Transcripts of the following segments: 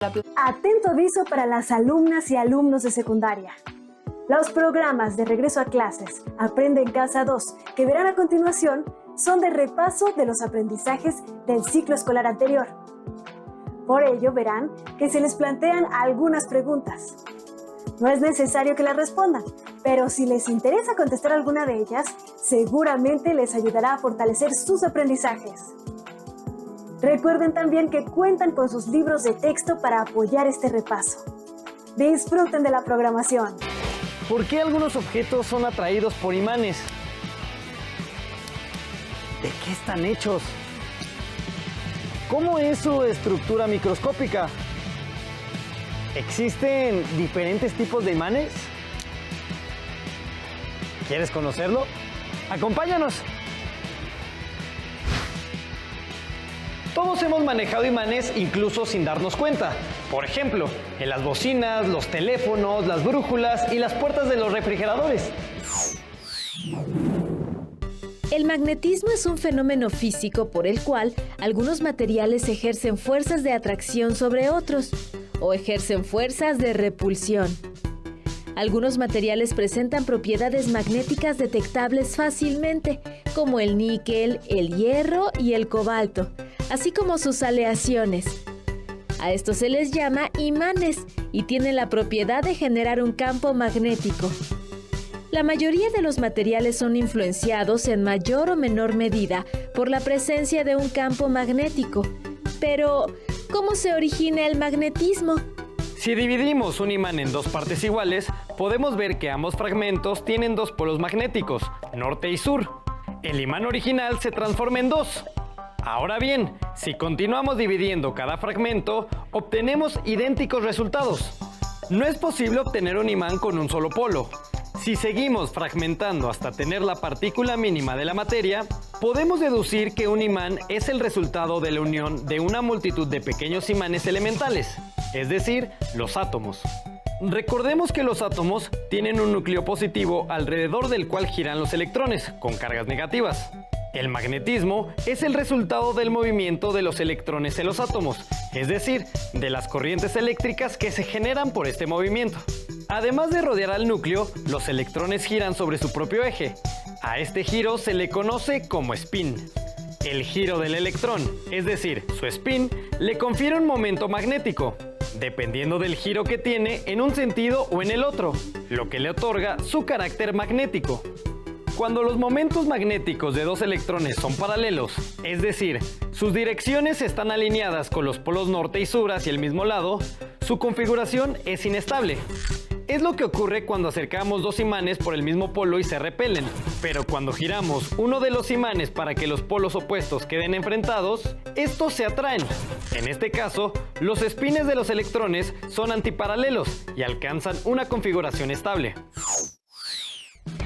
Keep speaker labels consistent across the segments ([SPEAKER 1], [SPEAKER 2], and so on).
[SPEAKER 1] Atento aviso para las alumnas y alumnos de secundaria. Los programas de regreso a clases Aprende en Casa 2, que verán a continuación, son de repaso de los aprendizajes del ciclo escolar anterior. Por ello verán que se les plantean algunas preguntas. No es necesario que las respondan, pero si les interesa contestar alguna de ellas, seguramente les ayudará a fortalecer sus aprendizajes. Recuerden también que cuentan con sus libros de texto para apoyar este repaso. Disfruten de la programación.
[SPEAKER 2] ¿Por qué algunos objetos son atraídos por imanes? ¿De qué están hechos? ¿Cómo es su estructura microscópica? ¿Existen diferentes tipos de imanes? ¿Quieres conocerlo? ¡Acompáñanos! Todos hemos manejado imanes incluso sin darnos cuenta. Por ejemplo, en las bocinas, los teléfonos, las brújulas y las puertas de los refrigeradores.
[SPEAKER 3] El magnetismo es un fenómeno físico por el cual algunos materiales ejercen fuerzas de atracción sobre otros o ejercen fuerzas de repulsión. Algunos materiales presentan propiedades magnéticas detectables fácilmente, como el níquel, el hierro y el cobalto, así como sus aleaciones. A estos se les llama imanes y tienen la propiedad de generar un campo magnético. La mayoría de los materiales son influenciados en mayor o menor medida por la presencia de un campo magnético. Pero, ¿cómo se origina el magnetismo?
[SPEAKER 2] Si dividimos un imán en dos partes iguales, podemos ver que ambos fragmentos tienen dos polos magnéticos, norte y sur. El imán original se transforma en dos. Ahora bien, si continuamos dividiendo cada fragmento, obtenemos idénticos resultados. No es posible obtener un imán con un solo polo. Si seguimos fragmentando hasta tener la partícula mínima de la materia, podemos deducir que un imán es el resultado de la unión de una multitud de pequeños imanes elementales, es decir, los átomos. Recordemos que los átomos tienen un núcleo positivo alrededor del cual giran los electrones, con cargas negativas. El magnetismo es el resultado del movimiento de los electrones en los átomos, es decir, de las corrientes eléctricas que se generan por este movimiento. Además de rodear al núcleo, los electrones giran sobre su propio eje. A este giro se le conoce como spin. El giro del electrón, es decir, su spin, le confiere un momento magnético, dependiendo del giro que tiene en un sentido o en el otro, lo que le otorga su carácter magnético. Cuando los momentos magnéticos de dos electrones son paralelos, es decir, sus direcciones están alineadas con los polos norte y sur hacia el mismo lado, su configuración es inestable. Es lo que ocurre cuando acercamos dos imanes por el mismo polo y se repelen, pero cuando giramos uno de los imanes para que los polos opuestos queden enfrentados, estos se atraen. En este caso, los espines de los electrones son antiparalelos y alcanzan una configuración estable.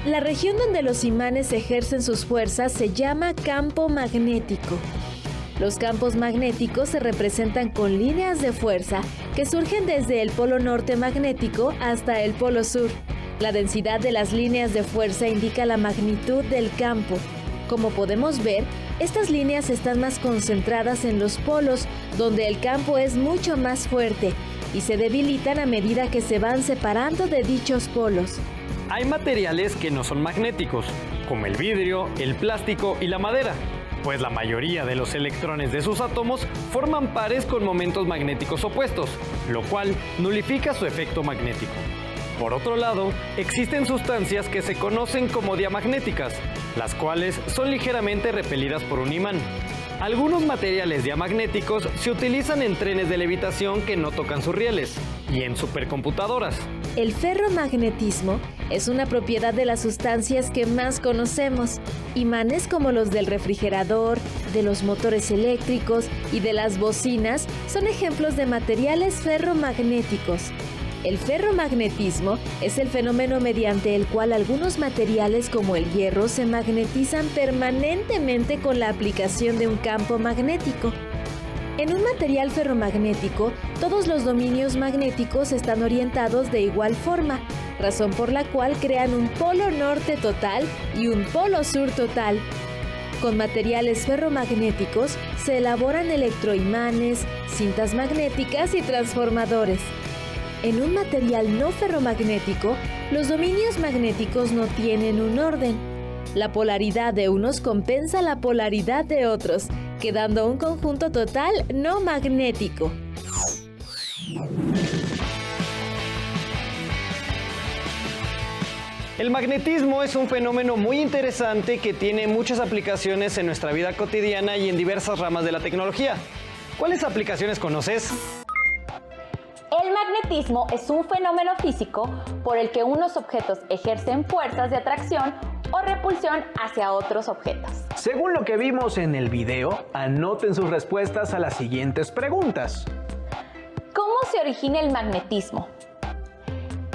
[SPEAKER 3] La región donde los imanes ejercen sus fuerzas se llama campo magnético. Los campos magnéticos se representan con líneas de fuerza que surgen desde el polo norte magnético hasta el polo sur. La densidad de las líneas de fuerza indica la magnitud del campo. Como podemos ver, estas líneas están más concentradas en los polos, donde el campo es mucho más fuerte, y se debilitan a medida que se van separando de dichos polos.
[SPEAKER 2] Hay materiales que no son magnéticos, como el vidrio, el plástico y la madera, pues la mayoría de los electrones de sus átomos forman pares con momentos magnéticos opuestos, lo cual nulifica su efecto magnético. Por otro lado, existen sustancias que se conocen como diamagnéticas, las cuales son ligeramente repelidas por un imán. Algunos materiales diamagnéticos se utilizan en trenes de levitación que no tocan sus rieles y en supercomputadoras.
[SPEAKER 3] El ferromagnetismo es una propiedad de las sustancias que más conocemos. Imanes como los del refrigerador, de los motores eléctricos y de las bocinas son ejemplos de materiales ferromagnéticos. El ferromagnetismo es el fenómeno mediante el cual algunos materiales como el hierro se magnetizan permanentemente con la aplicación de un campo magnético. En un material ferromagnético, todos los dominios magnéticos están orientados de igual forma, razón por la cual crean un polo norte total y un polo sur total. Con materiales ferromagnéticos se elaboran electroimanes, cintas magnéticas y transformadores. En un material no ferromagnético, los dominios magnéticos no tienen un orden. La polaridad de unos compensa la polaridad de otros, quedando un conjunto total no magnético.
[SPEAKER 2] El magnetismo es un fenómeno muy interesante que tiene muchas aplicaciones en nuestra vida cotidiana y en diversas ramas de la tecnología. ¿Cuáles aplicaciones conoces?
[SPEAKER 4] El magnetismo es un fenómeno físico por el que unos objetos ejercen fuerzas de atracción o repulsión hacia otros objetos.
[SPEAKER 5] Según lo que vimos en el video, anoten sus respuestas a las siguientes preguntas.
[SPEAKER 4] ¿Cómo se origina el magnetismo?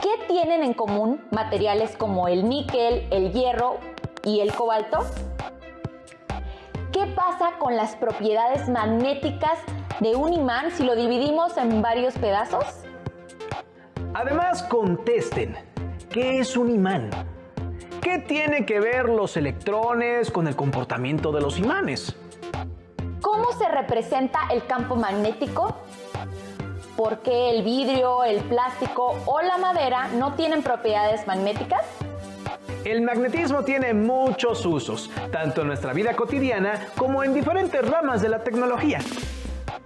[SPEAKER 4] ¿Qué tienen en común materiales como el níquel, el hierro y el cobalto? ¿Qué pasa con las propiedades magnéticas de un imán si lo dividimos en varios pedazos?
[SPEAKER 5] Además, contesten, ¿qué es un imán? ¿Qué tiene que ver los electrones con el comportamiento de los imanes?
[SPEAKER 4] ¿Cómo se representa el campo magnético? ¿Por qué el vidrio, el plástico o la madera no tienen propiedades magnéticas?
[SPEAKER 5] El magnetismo tiene muchos usos, tanto en nuestra vida cotidiana como en diferentes ramas de la tecnología.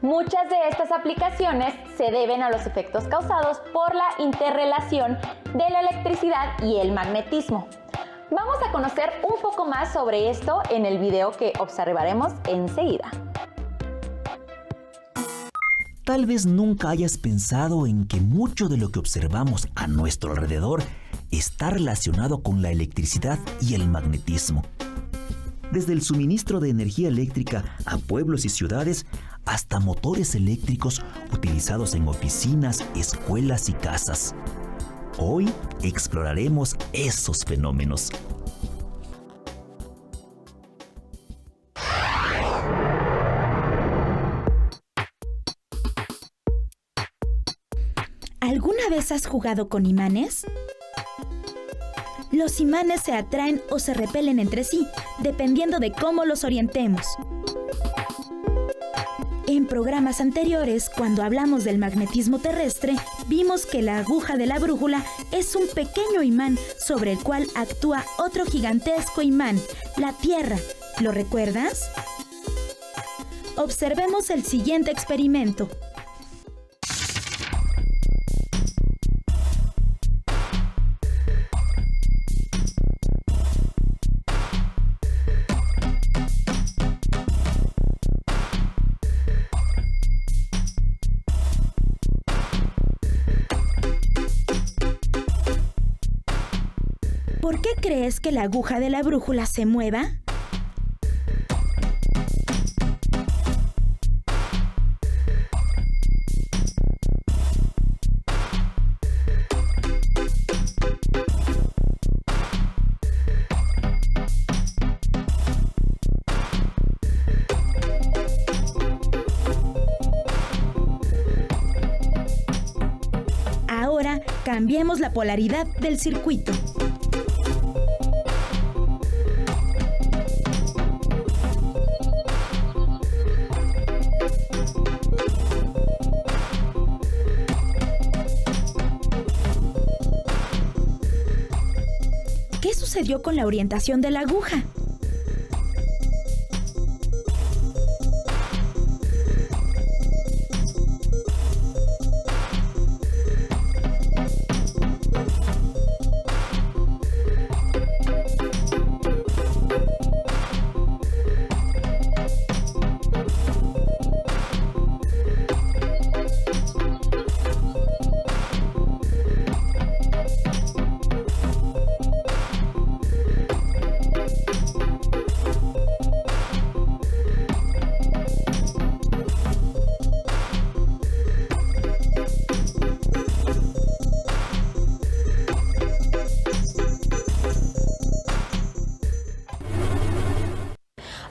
[SPEAKER 4] Muchas de estas aplicaciones se deben a los efectos causados por la interrelación de la electricidad y el magnetismo. Vamos a conocer un poco más sobre esto en el video que observaremos enseguida.
[SPEAKER 6] Tal vez nunca hayas pensado en que mucho de lo que observamos a nuestro alrededor está relacionado con la electricidad y el magnetismo. Desde el suministro de energía eléctrica a pueblos y ciudades hasta motores eléctricos utilizados en oficinas, escuelas y casas. Hoy exploraremos esos fenómenos.
[SPEAKER 7] ¿Alguna vez has jugado con imanes? Los imanes se atraen o se repelen entre sí, dependiendo de cómo los orientemos. En programas anteriores, cuando hablamos del magnetismo terrestre, vimos que la aguja de la brújula es un pequeño imán sobre el cual actúa otro gigantesco imán, la Tierra. ¿Lo recuerdas? Observemos el siguiente experimento. ¿Por qué crees que la aguja de la brújula se mueva? Ahora cambiemos la polaridad del circuito. ¿Qué sucedió con la orientación de la aguja?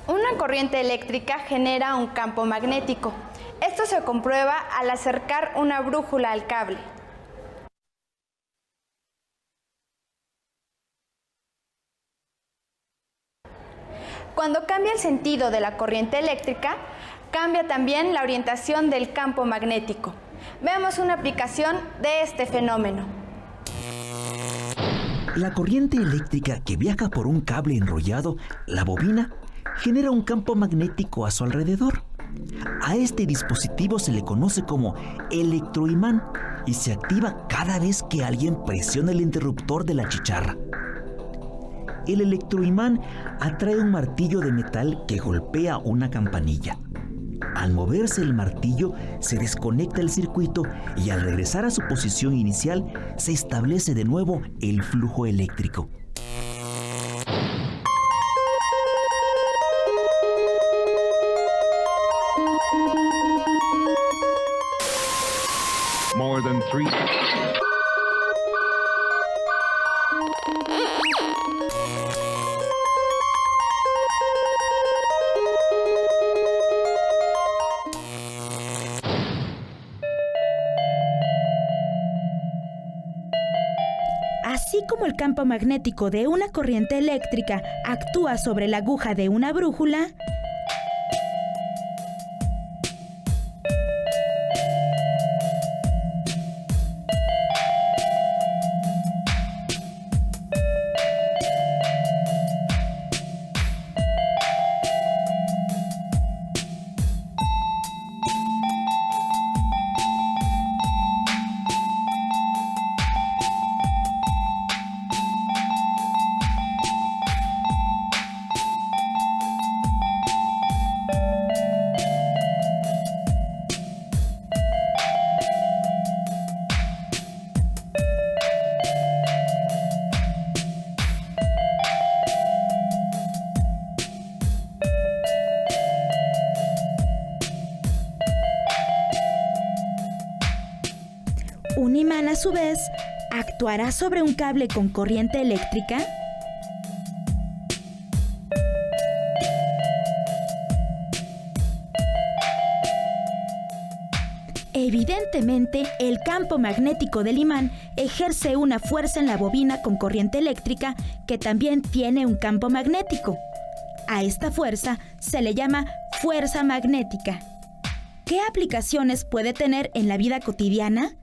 [SPEAKER 8] Una corriente eléctrica genera un campo magnético. Esto se comprueba al acercar una brújula al cable. Cuando cambia el sentido de la corriente eléctrica, cambia también la orientación del campo magnético. Veamos una aplicación de este fenómeno.
[SPEAKER 6] La corriente eléctrica que viaja por un cable enrollado, la bobina, genera un campo magnético a su alrededor. A este dispositivo se le conoce como electroimán y se activa cada vez que alguien presiona el interruptor de la chicharra. El electroimán atrae un martillo de metal que golpea una campanilla. Al moverse el martillo, se desconecta el circuito y al regresar a su posición inicial, se establece de nuevo el flujo eléctrico.
[SPEAKER 9] More than 3.
[SPEAKER 7] Así como el campo magnético de una corriente eléctrica actúa sobre la aguja de una brújula, un imán a su vez actuará sobre un cable con corriente eléctrica. Evidentemente, el campo magnético del imán ejerce una fuerza en la bobina con corriente eléctrica que también tiene un campo magnético. A esta fuerza se le llama fuerza magnética. ¿Qué aplicaciones puede tener en la vida cotidiana?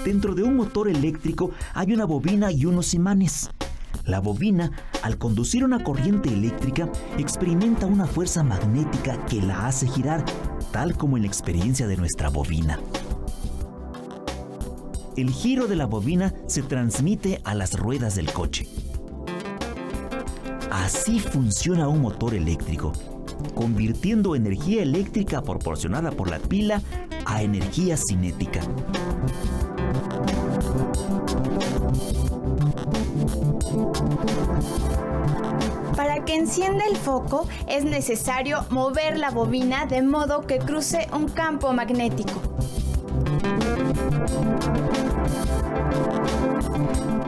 [SPEAKER 6] Dentro de un motor eléctrico hay una bobina y unos imanes. La bobina, al conducir una corriente eléctrica, experimenta una fuerza magnética que la hace girar, tal como en la experiencia de nuestra bobina. El giro de la bobina se transmite a las ruedas del coche. Así funciona un motor eléctrico, convirtiendo energía eléctrica proporcionada por la pila a energía cinética.
[SPEAKER 8] Para que encienda el foco es necesario mover la bobina de modo que cruce un campo magnético.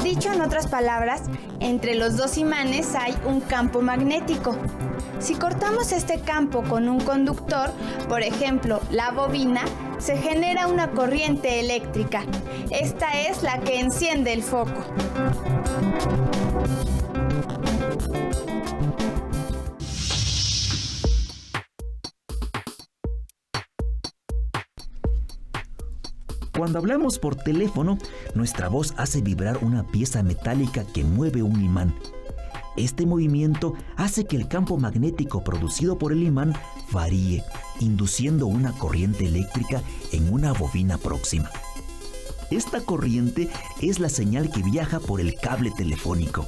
[SPEAKER 8] Dicho en otras palabras, entre los dos imanes hay un campo magnético. Si cortamos este campo con un conductor, por ejemplo, la bobina, se genera una corriente eléctrica. Esta es la que enciende el foco.
[SPEAKER 6] Cuando hablamos por teléfono, nuestra voz hace vibrar una pieza metálica que mueve un imán. Este movimiento hace que el campo magnético producido por el imán varíe, induciendo una corriente eléctrica en una bobina próxima. Esta corriente es la señal que viaja por el cable telefónico.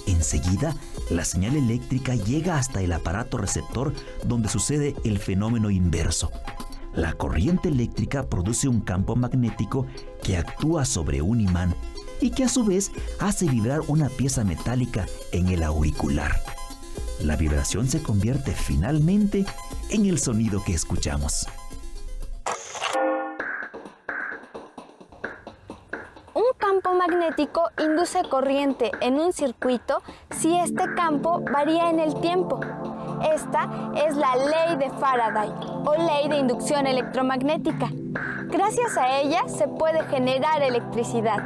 [SPEAKER 6] Enseguida, la señal eléctrica llega hasta el aparato receptor donde sucede el fenómeno inverso. La corriente eléctrica produce un campo magnético que actúa sobre un imán y que a su vez hace vibrar una pieza metálica en el auricular. La vibración se convierte finalmente en el sonido que escuchamos.
[SPEAKER 8] Un campo magnético induce corriente en un circuito si este campo varía en el tiempo. Esta es la ley de Faraday o ley de inducción electromagnética. Gracias a ella se puede generar electricidad.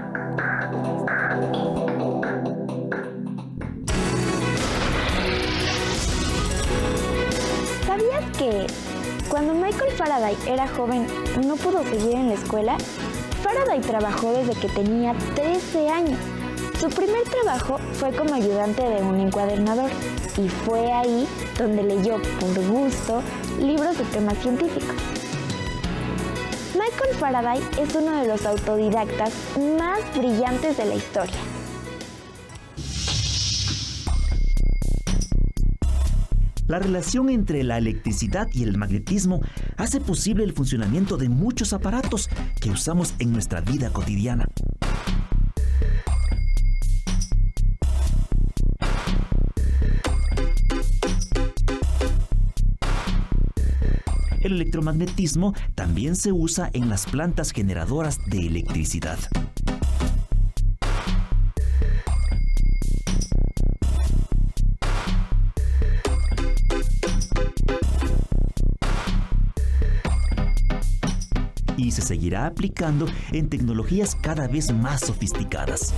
[SPEAKER 8] ¿Sabías que cuando Michael Faraday era joven no pudo seguir en la escuela? Faraday trabajó desde que tenía 13 años. Su primer trabajo fue como ayudante de un encuadernador y fue ahí donde leyó por gusto libros de temas científicos. Michael Faraday es uno de los autodidactas más brillantes de la historia.
[SPEAKER 6] La relación entre la electricidad y el magnetismo hace posible el funcionamiento de muchos aparatos que usamos en nuestra vida cotidiana. El electromagnetismo también se usa en las plantas generadoras de electricidad. Y se seguirá aplicando en tecnologías cada vez más sofisticadas.